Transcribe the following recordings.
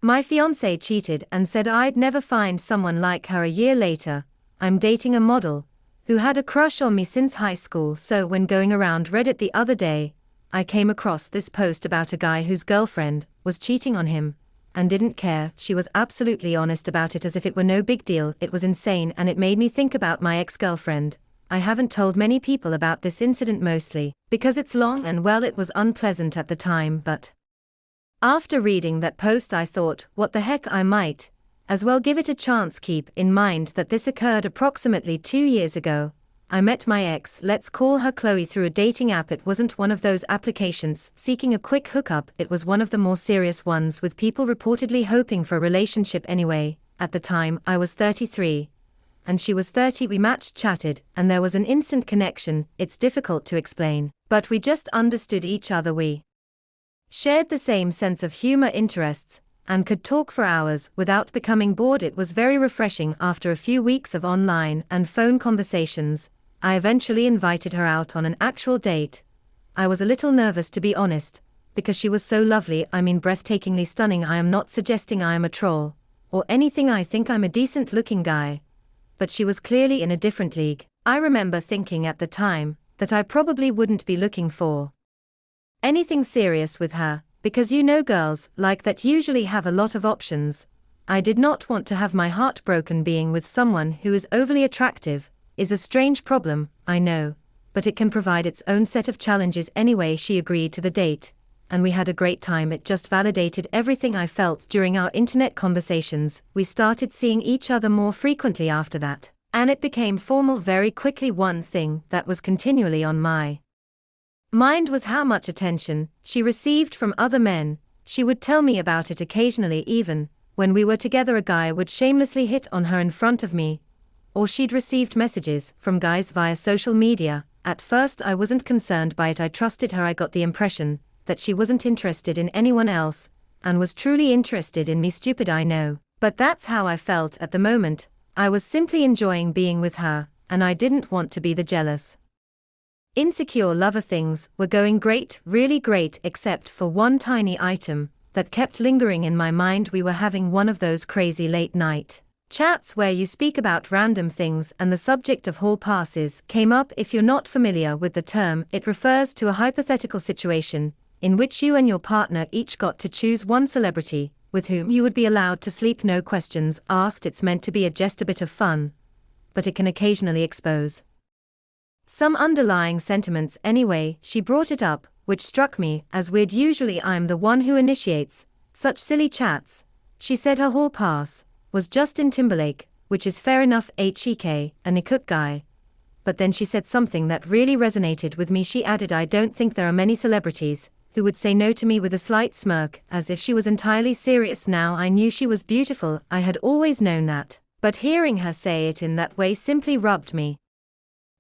My fiancé cheated and said I'd never find someone like her. A year later, I'm dating a model who had a crush on me since high school. So when going around Reddit the other day, I came across this post about a guy whose girlfriend was cheating on him and didn't care. She was absolutely honest about it as if it were no big deal. It was insane, and it made me think about my ex-girlfriend. I haven't told many people about this incident, mostly because it's long and well, it was unpleasant at the time, but after reading that post I thought, what the heck, I might as well give it a chance. Keep in mind that this occurred approximately 2 years ago. I met my ex, let's call her Chloe, through a dating app. It wasn't one of those applications seeking a quick hookup, it was one of the more serious ones with people reportedly hoping for a relationship. Anyway, at the time I was 33 and she was 30. We matched, chatted, and there was an instant connection. It's difficult to explain, but we just understood each other. We shared the same sense of humor, interests, and could talk for hours without becoming bored. It was very refreshing. After a few weeks of online and phone conversations, I eventually invited her out on an actual date. I was a little nervous, to be honest, because she was so lovely, I mean breathtakingly stunning. I am not suggesting I am a troll or anything, I think I'm a decent looking guy. But she was clearly in a different league. I remember thinking at the time that I probably wouldn't be looking for anything serious with her, because you know girls like that usually have a lot of options. I did not want to have my heart broken. Being with someone who is overly attractive is a strange problem, I know, but it can provide its own set of challenges. Anyway, she agreed to the date, and we had a great time. It just validated everything I felt during our internet conversations. We started seeing each other more frequently after that, and it became formal very quickly. One thing that was continually on my mind was how much attention she received from other men. She would tell me about it occasionally. Even when we were together, a guy would shamelessly hit on her in front of me, or she'd received messages from guys via social media. At first I wasn't concerned by it. I trusted her. I got the impression that she wasn't interested in anyone else and was truly interested in me. Stupid, I know, but that's how I felt at the moment. I was simply enjoying being with her, and I didn't want to be the jealous, insecure lover. Things were going great, really great, except for one tiny item that kept lingering in my mind. We were having one of those crazy late night chats where you speak about random things, and the subject of hall passes came up. If you're not familiar with the term, it refers to a hypothetical situation in which you and your partner each got to choose one celebrity with whom you would be allowed to sleep, no questions asked. It's meant to be just a bit of fun, but it can occasionally expose some underlying sentiments. Anyway, she brought it up, which struck me as weird. Usually I'm the one who initiates such silly chats. She said her hall pass was Justin Timberlake, which is fair enough, HEK, a Nikuk guy. But then she said something that really resonated with me. She added, I don't think there are many celebrities who would say no to me, with a slight smirk, as if she was entirely serious. Now I knew she was beautiful, I had always known that, but hearing her say it in that way simply rubbed me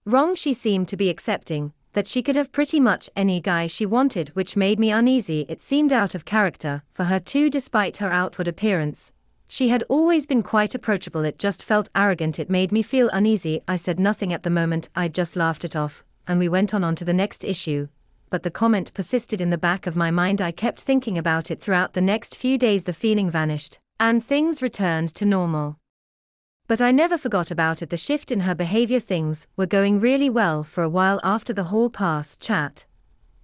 wrong. She seemed to be accepting that she could have pretty much any guy she wanted, which made me uneasy. It seemed out of character for her too, despite her outward appearance. She had always been quite approachable. It just felt arrogant. It made me feel uneasy. I said nothing at the moment, I just laughed it off, and we went on to the next issue. But the comment persisted in the back of my mind. I kept thinking about it throughout the next few days. The feeling vanished, and things returned to normal. But I never forgot about it. The shift in her behavior. Things were going really well for a while after the hall pass chat.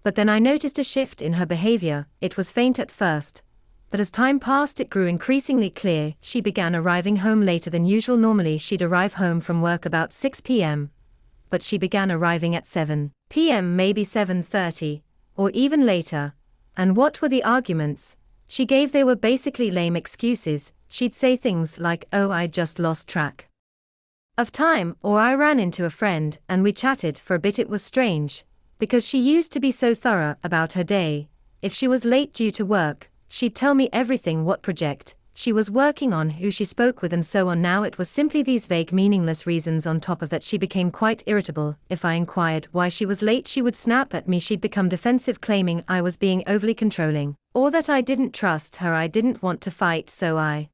But then I noticed a shift in her behavior. It was faint at first, but as time passed it grew increasingly clear. She began arriving home later than usual. Normally she'd arrive home from work about 6 p.m. But she began arriving at 7 p.m., maybe 7:30, or even later. And what were the arguments she gave? They were basically lame excuses. She'd say things like, oh, I just lost track of time, or I ran into a friend and we chatted for a bit. It was strange, because she used to be so thorough about her day. If she was late due to work, she'd tell me everything, what project she was working on, who she spoke with, and so on. Now it was simply these vague, meaningless reasons. On top of that, she became quite irritable. If I inquired why she was late, she would snap at me. She'd become defensive, claiming I was being overly controlling, or that I didn't trust her. I didn't want to fight, so I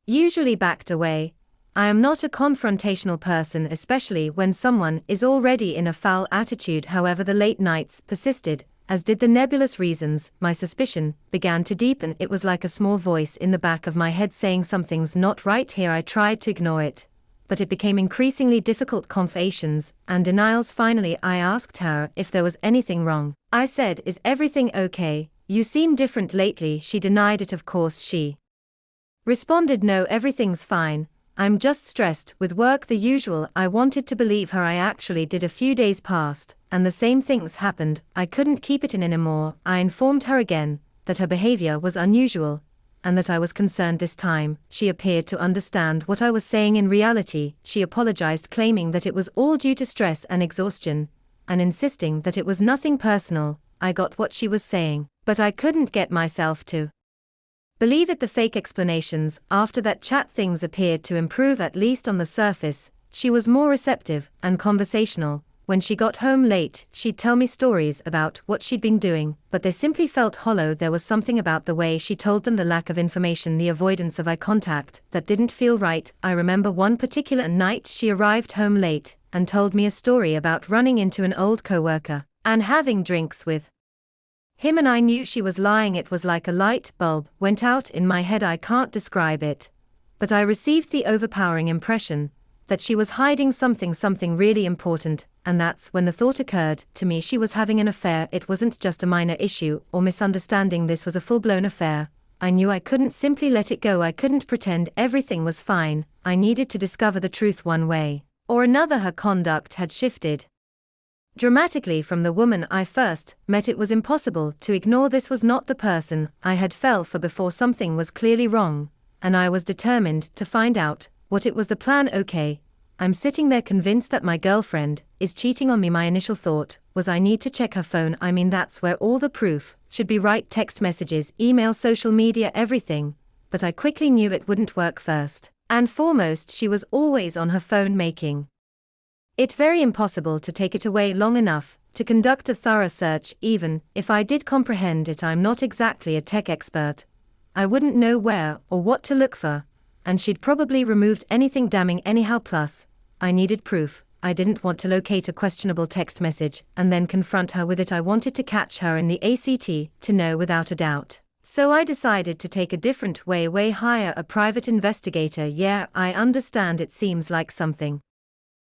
usually backed away. I am not a confrontational person, especially when someone is already in a foul attitude. However, the late nights persisted, as did the nebulous reasons. My suspicion began to deepen. It was like a small voice in the back of my head saying something's not right here. I tried to ignore it, but it became increasingly difficult. Confessions and denials. Finally, I asked her if there was anything wrong. I said, "Is everything okay? You seem different lately." She denied it. Of course, she responded, "No, everything's fine. I'm just stressed with work, the usual." I wanted to believe her. I actually did. A few days passed, and the same things happened. I couldn't keep it in anymore. I informed her again that her behavior was unusual, and that I was concerned. This time, she appeared to understand what I was saying. In reality, she apologized, claiming that it was all due to stress and exhaustion, and insisting that it was nothing personal. I got what she was saying, but I couldn't get myself to believe it. The fake explanations. After that chat, things appeared to improve, at least on the surface. She was more receptive and conversational. When she got home late, she'd tell me stories about what she'd been doing, but they simply felt hollow. There was something about the way she told them, the lack of information, the avoidance of eye contact, that didn't feel right. I remember one particular night she arrived home late and told me a story about running into an old coworker and having drinks with him, and I knew she was lying. It was like a light bulb went out in my head. I can't describe it, but I received the overpowering impression that she was hiding something really important, and that's when the thought occurred to me she was having an affair. It wasn't just a minor issue or misunderstanding, this was a full-blown affair. I knew I couldn't simply let it go. I couldn't pretend everything was fine. I needed to discover the truth one way or another. Her conduct had shifted dramatically from the woman I first met. It was impossible to ignore. This was not the person I had fell for before. Something was clearly wrong, and I was determined to find out what it was. The plan. Okay, I'm sitting there convinced that my girlfriend is cheating on me. My initial thought was I need to check her phone. I mean, that's where all the proof should be, right? Text messages, email, social media, everything. But I quickly knew it wouldn't work. First and foremost, she was always on her phone, making it very impossible to take it away long enough to conduct a thorough search. Even if I did comprehend it, I'm not exactly a tech expert. I wouldn't know where or what to look for, and she'd probably removed anything damning anyhow. Plus, I needed proof. I didn't want to locate a questionable text message and then confront her with it. I wanted to catch her in the act, to know without a doubt. So I decided to take a different way, hire a private investigator. Yeah, I understand it seems like something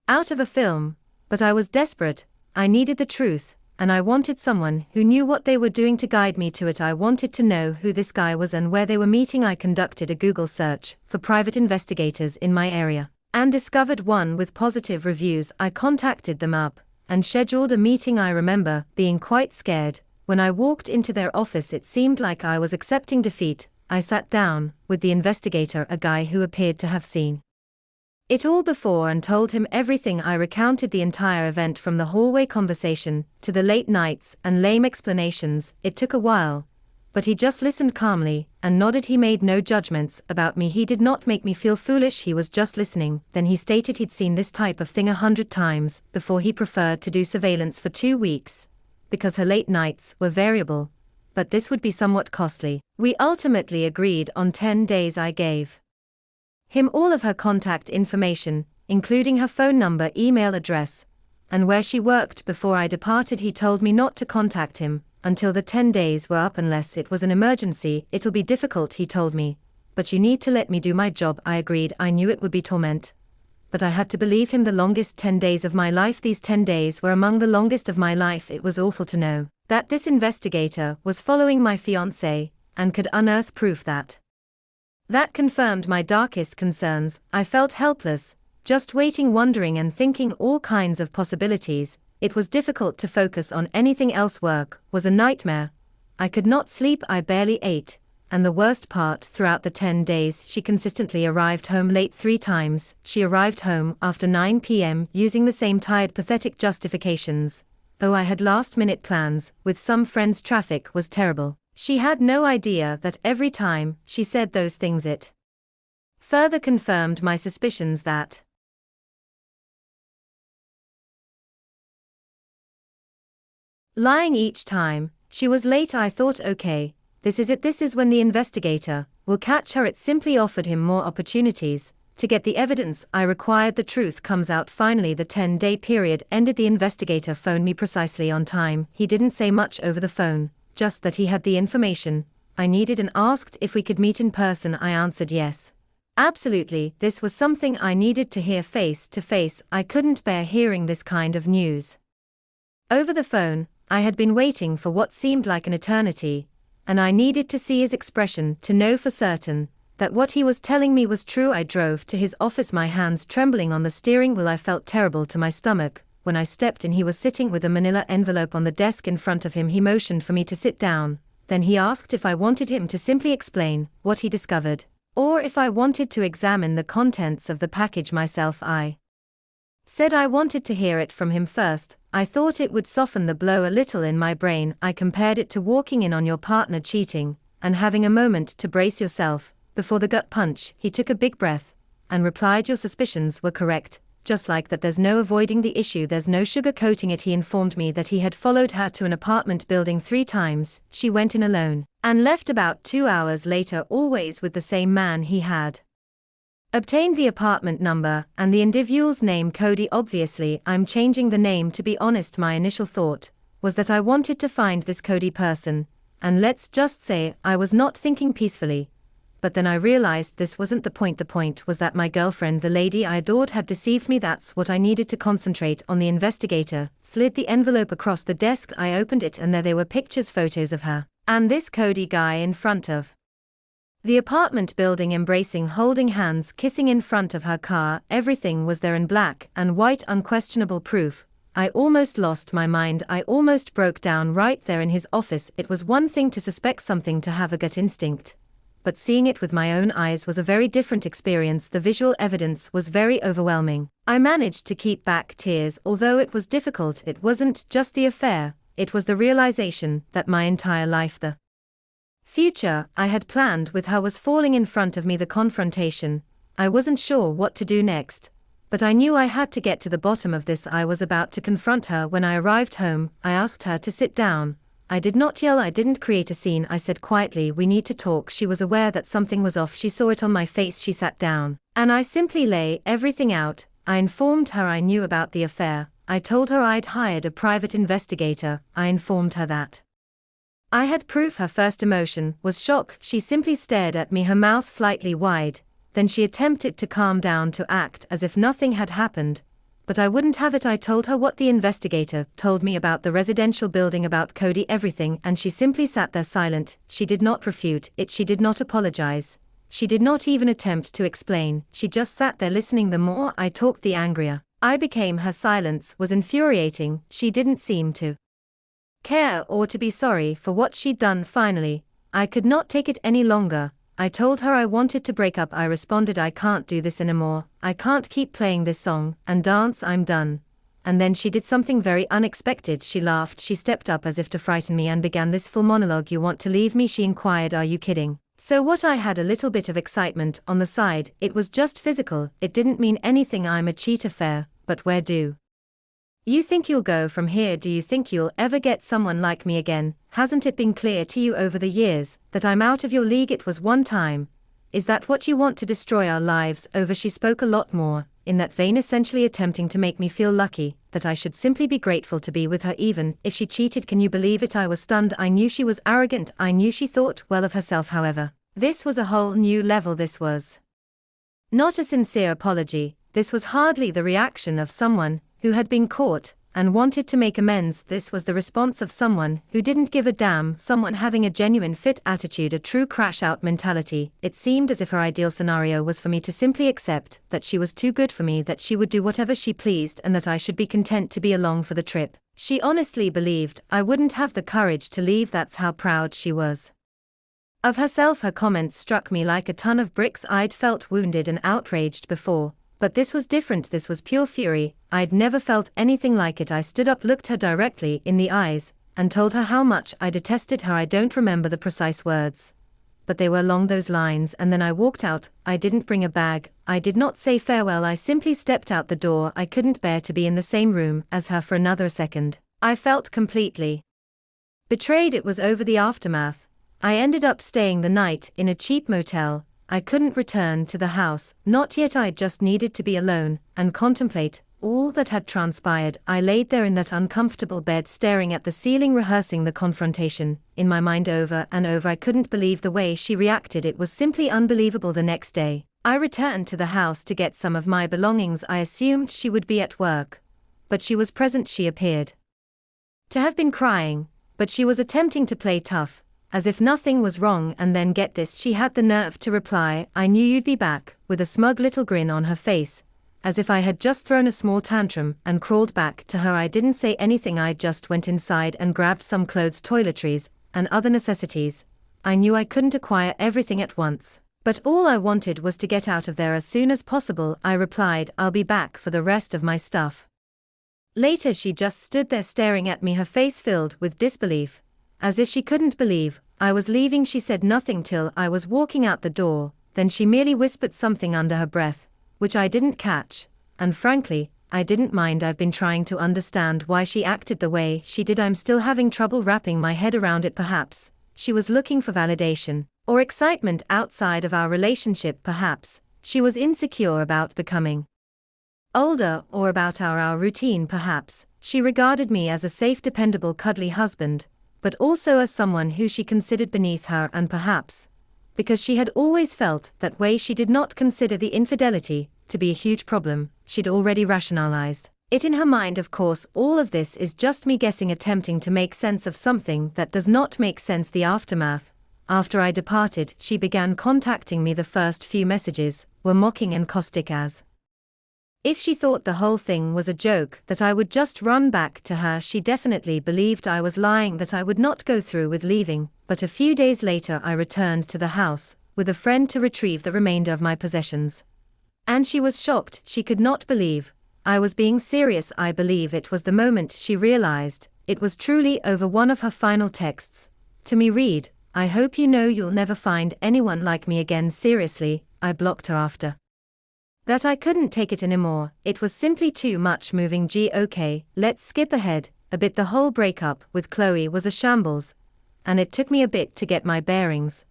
out of a film, but I was desperate. I needed the truth, and I wanted someone who knew what they were doing to guide me to it. I wanted to know who this guy was and where they were meeting. I conducted a Google search for private investigators in my area and discovered one with positive reviews. I contacted them up and scheduled a meeting. I remember being quite scared when I walked into their office. It seemed like I was accepting defeat. I sat down with the investigator, a guy who appeared to have seen it all before, and told him everything. I recounted the entire event, from the hallway conversation to the late nights and lame explanations. It took a while, but he just listened calmly and nodded. He made no judgments about me. He did not make me feel foolish. He was just listening. Then he stated he'd seen this type of thing 100 times before. He preferred to do surveillance for 2 weeks because her late nights were variable, but this would be somewhat costly. We ultimately agreed on 10 days. I gave him all of her contact information, including her phone number, email address, and where she worked. Before I departed, he told me not to contact him until the 10 days were up unless it was an emergency. It'll be difficult, he told me, but you need to let me do my job. I agreed. I knew it would be torment, but I had to believe him. The longest 10 days of my life. These 10 days were among the longest of my life. It was awful to know that this investigator was following my fiancé and could unearth proof that confirmed my darkest concerns. I felt helpless, just waiting, wondering and thinking all kinds of possibilities. It was difficult to focus on anything else. Work was a nightmare. I could not sleep. I barely ate. And the worst part, throughout the 10 days, she consistently arrived home late 3 times. She arrived home after 9 p.m. using the same tired, pathetic justifications. Oh, I had last-minute plans with some friends. Traffic was terrible. She had no idea that every time she said those things, it further confirmed my suspicions that lying each time she was late. I thought, okay, this is it. This is when the investigator will catch her. It simply offered him more opportunities To get the evidence I required, the truth comes out finally. The 10-day period ended. The investigator phoned me precisely on time. He didn't say much over the phone, just that he had the information I needed and asked if we could meet in person. I answered yes. Absolutely, this was something I needed to hear face to face. I couldn't bear hearing this kind of news over the phone. I had been waiting for what seemed like an eternity, and I needed to see his expression to know for certain that what he was telling me was true. I drove to his office, my hands trembling on the steering wheel. I felt terrible to my stomach. When I stepped in, he was sitting with a manila envelope on the desk in front of him. He motioned for me to sit down. Then he asked if I wanted him to simply explain what he discovered, or if I wanted to examine the contents of the package myself. I said I wanted to hear it from him first. I thought it would soften the blow a little in my brain. I compared it to walking in on your partner cheating, and having a moment to brace yourself before the gut punch. He took a big breath and replied, your suspicions were correct. Just like that, there's no avoiding the issue, there's no sugarcoating it. He informed me that he had followed her to an apartment building 3 times. She went in alone and left about 2 hours later, always with the same man. He had obtained the apartment number and the individual's name, Cody. Obviously, I'm changing the name. To be honest, my initial thought was that I wanted to find this Cody person, and let's just say I was not thinking peacefully. But then I realized this wasn't the point. The point was that my girlfriend, the lady I adored, had deceived me. That's what I needed to concentrate on. The investigator slid the envelope across the desk. I opened it, and there they were, pictures, photos of her and this Cody guy in front of the apartment building, embracing, holding hands, kissing in front of her car. Everything was there in black and white, unquestionable proof. I almost lost my mind. I almost broke down right there in his office. It was one thing to suspect something, to have a gut instinct, but seeing it with my own eyes was a very different experience. The visual evidence was very overwhelming. I managed to keep back tears, although it was difficult. It wasn't just the affair, it was the realization that my entire life, the future I had planned with her, was falling in front of me. The confrontation, I wasn't sure what to do next, but I knew I had to get to the bottom of this. I was about to confront her. When I arrived home, I asked her to sit down. I did not yell, I didn't create a scene. I said quietly, we need to talk. She was aware that something was off. She saw it on my face. She sat down, and I simply lay everything out. I informed her I knew about the affair. I told her I'd hired a private investigator. I informed her that I had proof. Her first emotion was shock. She simply stared at me, her mouth slightly wide. Then she attempted to calm down, to act as if nothing had happened. But I wouldn't have it. I told her what the investigator told me about the residential building, about Cody, everything, and she simply sat there silent. She did not refute it. She did not apologize. She did not even attempt to explain. She just sat there listening. The more I talked, the angrier I became. Her silence was infuriating. She didn't seem to care or to be sorry for what she'd done. Finally, I could not take it any longer. I told her I wanted to break up. I responded, I can't do this anymore. I can't keep playing this song and dance. I'm done. And then she did something very unexpected. She laughed. She stepped up as if to frighten me and began this full monologue. You want to leave me? She inquired. Are you kidding? So what? I had a little bit of excitement on the side. It was just physical. It didn't mean anything. I'm a cheater, fair, but where do you think you'll go from here? Do you think you'll ever get someone like me again? Hasn't it been clear to you over the years that I'm out of your league? It was one time. Is that what you want, to destroy our lives over? She spoke a lot more in that vein, essentially attempting to make me feel lucky, that I should simply be grateful to be with her even if she cheated. Can you believe it? I was stunned. I knew she was arrogant. I knew she thought well of herself. However, this was a whole new level. This was not a sincere apology. This was hardly the reaction of someone who had been caught and wanted to make amends. This was the response of someone who didn't give a damn, someone having a genuine fit attitude, a true crash-out mentality. It seemed as if her ideal scenario was for me to simply accept that she was too good for me, that she would do whatever she pleased, and that I should be content to be along for the trip. She honestly believed I wouldn't have the courage to leave. That's how proud she was of herself. Her comments struck me like a ton of bricks. I'd felt wounded and outraged before, but this was different. This was pure fury. I'd never felt anything like it. I stood up, looked her directly in the eyes, and told her how much I detested her. I don't remember the precise words, but they were along those lines, and then I walked out. I didn't bring a bag. I did not say farewell. I simply stepped out the door. I couldn't bear to be in the same room as her for another second. I felt completely betrayed. It was over. The aftermath. I ended up staying the night in a cheap motel. I couldn't return to the house, not yet. I just needed to be alone, and contemplate all that had transpired. I laid there in that uncomfortable bed staring at the ceiling, rehearsing the confrontation in my mind over and over. I couldn't believe the way she reacted. It was simply unbelievable. The next day, I returned to the house to get some of my belongings. I assumed she would be at work, but she was present. She appeared to have been crying, but she was attempting to play tough, as if nothing was wrong. And then get this, she had the nerve to reply, "I knew you'd be back," with a smug little grin on her face, as if I had just thrown a small tantrum and crawled back to her. I didn't say anything. I just went inside and grabbed some clothes, toiletries, and other necessities. I knew I couldn't acquire everything at once, but all I wanted was to get out of there as soon as possible. I replied, "I'll be back for the rest of my stuff." Later she just stood there staring at me, her face filled with disbelief, as if she couldn't believe I was leaving. She said nothing till I was walking out the door, then she merely whispered something under her breath, which I didn't catch, and frankly, I didn't mind. I've been trying to understand why she acted the way she did. I'm still having trouble wrapping my head around it. Perhaps she was looking for validation or excitement outside of our relationship. Perhaps she was insecure about becoming older or about our routine. Perhaps she regarded me as a safe, dependable, cuddly husband, but also as someone who she considered beneath her. And perhaps because she had always felt that way, she did not consider the infidelity to be a huge problem. She'd already rationalized it in her mind. Of course, all of this is just me guessing, attempting to make sense of something that does not make sense. The aftermath. After I departed, she began contacting me. The first few messages were mocking and caustic, as if she thought the whole thing was a joke, that I would just run back to her. She definitely believed I was lying, that I would not go through with leaving. But a few days later I returned to the house with a friend to retrieve the remainder of my possessions. And she was shocked. She could not believe I was being serious. I believe it was the moment she realized it was truly over. One of her final texts to me read, "I hope you know you'll never find anyone like me again. Seriously." I blocked her after that. I couldn't take it anymore. It was simply too much. Moving okay, let's skip ahead a bit. The whole breakup with Chloe was a shambles, and it took me a bit to get my bearings.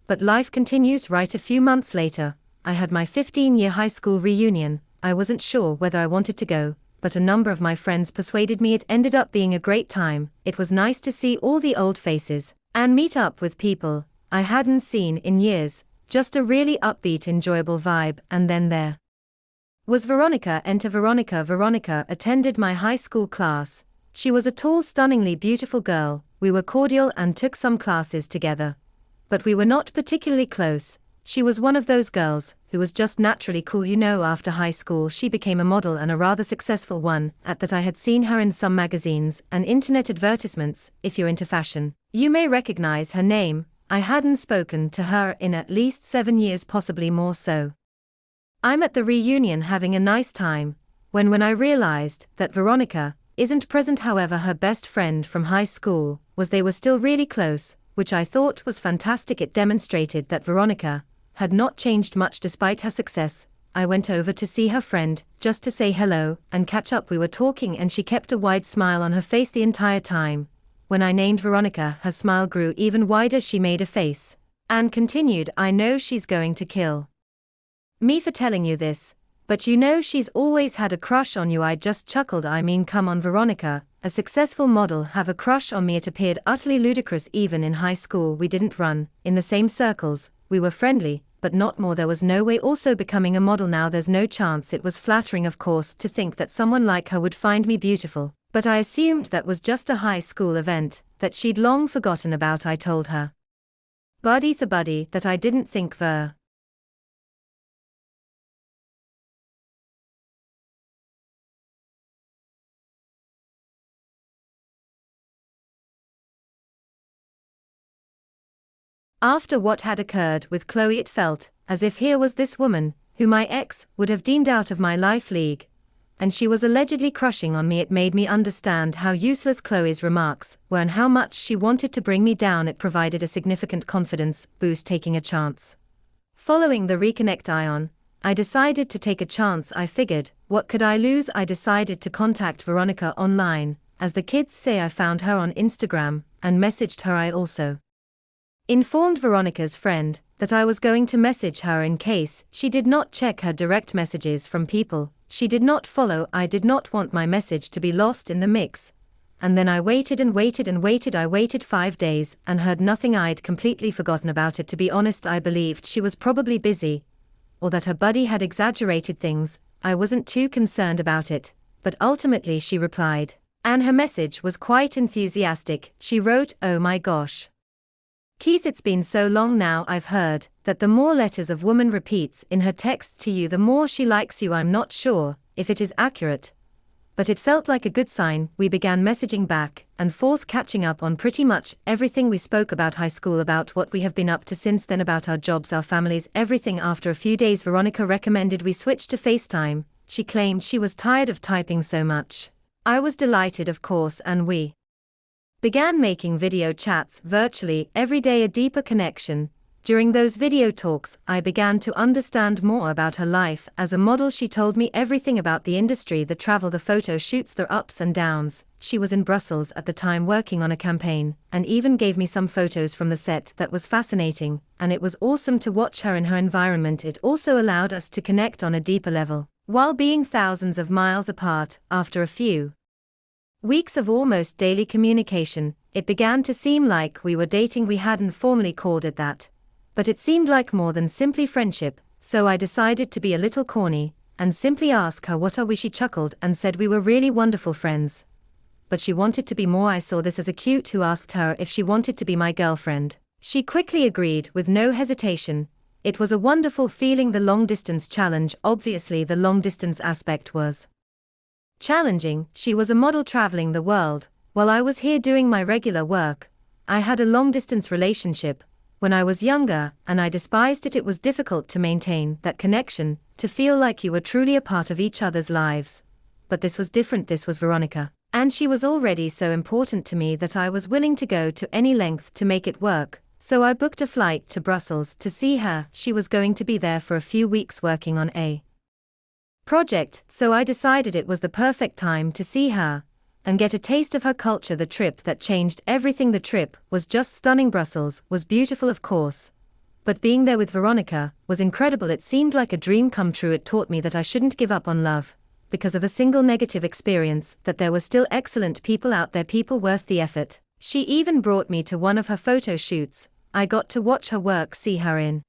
But life continues, right? A few months later, I had my 15-year high school reunion. I wasn't sure whether I wanted to go, but a number of my friends persuaded me. It ended up being a great time. It was nice to see all the old faces and meet up with people I hadn't seen in years. Just a really upbeat, enjoyable vibe. And then there was Veronica. Enter Veronica. Veronica attended my high school class. She was a tall, stunningly beautiful girl. We were cordial and took some classes together, but we were not particularly close. She was one of those girls who was just naturally cool. After high school she became a model, and a rather successful one at that. I had seen her in some magazines and internet advertisements. If you're into fashion, you may recognize her name. I hadn't spoken to her in at least 7 years, possibly more so. I'm at the reunion having a nice time, when I realized that Veronica isn't present. However, her best friend from high school was. They were still really close, which I thought was fantastic. It demonstrated that Veronica had not changed much despite her success. I went over to see her friend, just to say hello and catch up. We were talking and she kept a wide smile on her face the entire time. When I named Veronica, her smile grew even wider. She made a face and continued, "I know she's going to kill me for telling you this, but she's always had a crush on you." I just chuckled. I mean, come on, Veronica, a successful model, have a crush on me? It appeared utterly ludicrous. Even in high school we didn't run in the same circles. We were friendly, but not more. There was no way. Also, becoming a model now, there's no chance. It was flattering, of course, to think that someone like her would find me beautiful, but I assumed that was just a high school event that she'd long forgotten about. I told her, buddy that I didn't think Ver after what had occurred with Chloe. It felt as if here was this woman who my ex would have deemed out of my life league, and she was allegedly crushing on me. It made me understand how useless Chloe's remarks were and how much she wanted to bring me down. It provided a significant confidence boost. Taking a chance. Following the reconnect Ion, I decided to take a chance. I figured, what could I lose? I decided to contact Veronica online. As the kids say, I found her on Instagram and messaged her. I also informed Veronica's friend that I was going to message her in case she did not check her direct messages from people she did not follow. I did not want my message to be lost in the mix. And then I waited and waited and waited. I waited 5 days and heard nothing. I'd completely forgotten about it. To be honest, I believed she was probably busy, or that her buddy had exaggerated things. I wasn't too concerned about it, but ultimately she replied. And her message was quite enthusiastic. She wrote, "Oh my gosh, Keith, it's been so long now. I've heard that the more letters a woman repeats in her text to you, the more she likes you. I'm not sure if it is accurate, but it felt like a good sign." We began messaging back and forth, catching up on pretty much everything. We spoke about high school, about what we have been up to since then, about our jobs, our families, everything. After a few days, Veronica recommended we switch to FaceTime. She claimed she was tired of typing so much. I was delighted, of course, and we began making video chats virtually every day, a deeper connection. During those video talks, I began to understand more about her life as a model. She told me everything about the industry, the travel, the photo shoots, the ups and downs. She was in Brussels at the time working on a campaign, and even gave me some photos from the set. That was fascinating, and it was awesome to watch her in her environment. It also allowed us to connect on a deeper level, while being thousands of miles apart. After a few weeks of almost daily communication, it began to seem like we were dating. We hadn't formally called it that, but it seemed like more than simply friendship, so I decided to be a little corny and simply ask her, "What are we?" She chuckled and said we were really wonderful friends, but she wanted to be more. I saw this as a cute who asked her if she wanted to be my girlfriend. She quickly agreed with no hesitation. It was a wonderful feeling. The long-distance challenge. Obviously the long-distance aspect was challenging. She was a model traveling the world, while I was here doing my regular work. I had a long-distance relationship when I was younger, and I despised it. It was difficult to maintain that connection, to feel like you were truly a part of each other's lives. But this was different. This was Veronica, and she was already so important to me that I was willing to go to any length to make it work. So I booked a flight to Brussels to see her. She was going to be there for a few weeks working on a project, so I decided it was the perfect time to see her and get a taste of her culture. The trip that changed everything. The trip was just stunning. Brussels was beautiful, of course, but being there with Veronica was incredible. It seemed like a dream come true. It taught me that I shouldn't give up on love because of a single negative experience, that there were still excellent people out there, people worth the effort. She even brought me to one of her photo shoots. I got to watch her work, see her in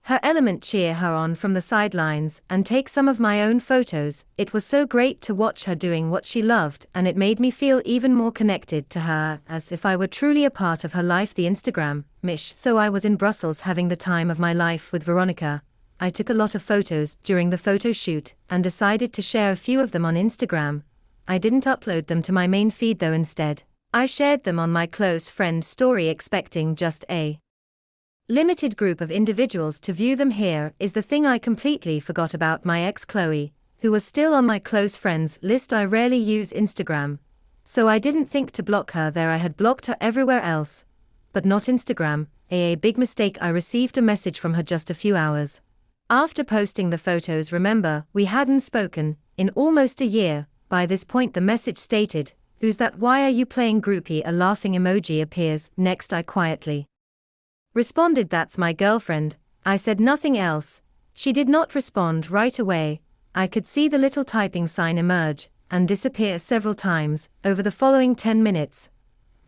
her element, cheer her on from the sidelines, and take some of my own photos. It was so great to watch her doing what she loved, and it made me feel even more connected to her, as if I were truly a part of her life. The Instagram mish. So I was in Brussels having the time of my life with Veronica. I took a lot of photos during the photo shoot and decided to share a few of them on Instagram. I didn't upload them to my main feed though. Instead, I shared them on my close friend story, expecting just a limited group of individuals to view them. Here is the thing I completely forgot about my ex Chloe, who was still on my close friends list. I rarely use Instagram, so I didn't think to block her there. I had blocked her everywhere else, but not Instagram. A big mistake. I received a message from her just a few hours after posting the photos. Remember, we hadn't spoken in almost a year. By this point the message stated, "Who's that? Why are you playing groupie?" A laughing emoji appears next. I quietly responded, "That's my girlfriend." I said nothing else. She did not respond right away. I could see the little typing sign emerge and disappear several times over the following 10 minutes,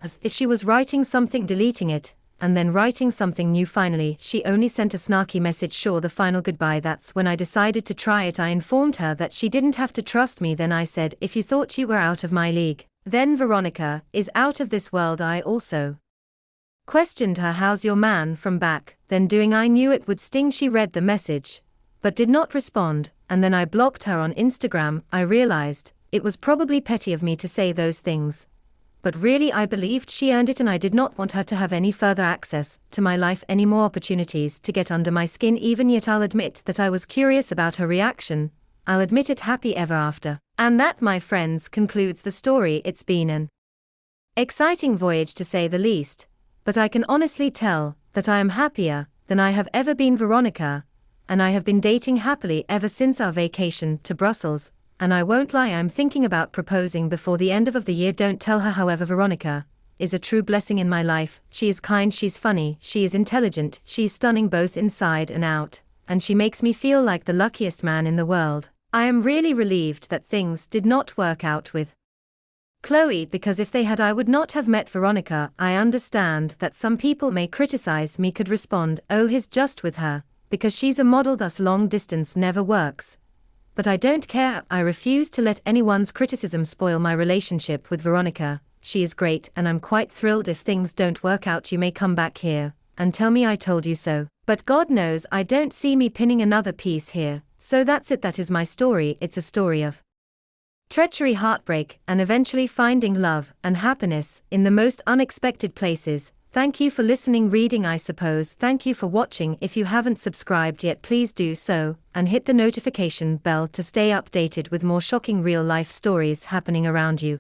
as if she was writing something, deleting it, and then writing something new. Finally, she only sent a snarky message, "Sure, the final goodbye." That's when I decided to try it. I informed her that she didn't have to trust me. Then I said, "If you thought you were out of my league, then Veronica is out of this world." I also questioned her, "How's your man?" from back then doing. I knew it would sting. She read the message, but did not respond, and then I blocked her on Instagram. I realized it was probably petty of me to say those things, but really I believed she earned it, and I did not want her to have any further access to my life, any more opportunities to get under my skin. Even yet, I'll admit that I was curious about her reaction. I'll admit it. Happy ever after. And that, my friends, concludes the story. It's been an exciting voyage to say the least, but I can honestly tell that I am happier than I have ever been. Veronica and I have been dating happily ever since our vacation to Brussels, and I won't lie, I'm thinking about proposing before the end of the year. Don't tell her, however, Veronica is a true blessing in my life. She is kind, she's funny, she is intelligent, she's stunning both inside and out, and she makes me feel like the luckiest man in the world. I am really relieved that things did not work out with Chloe, because if they had, I would not have met Veronica. I understand that some people may criticize me, could respond, oh, he's just with her because she's a model, thus long distance never works. But I don't care. I refuse to let anyone's criticism spoil my relationship with Veronica. She is great, and I'm quite thrilled. If things don't work out, you may come back here and tell me I told you so. But God knows I don't see me pinning another piece here. So that's it. That is my story. It's a story of treachery, heartbreak, and eventually finding love and happiness in the most unexpected places. Thank you for listening, reading, I suppose. Thank you for watching. If you haven't subscribed yet, please do so, and hit the notification bell to stay updated with more shocking real-life stories happening around you.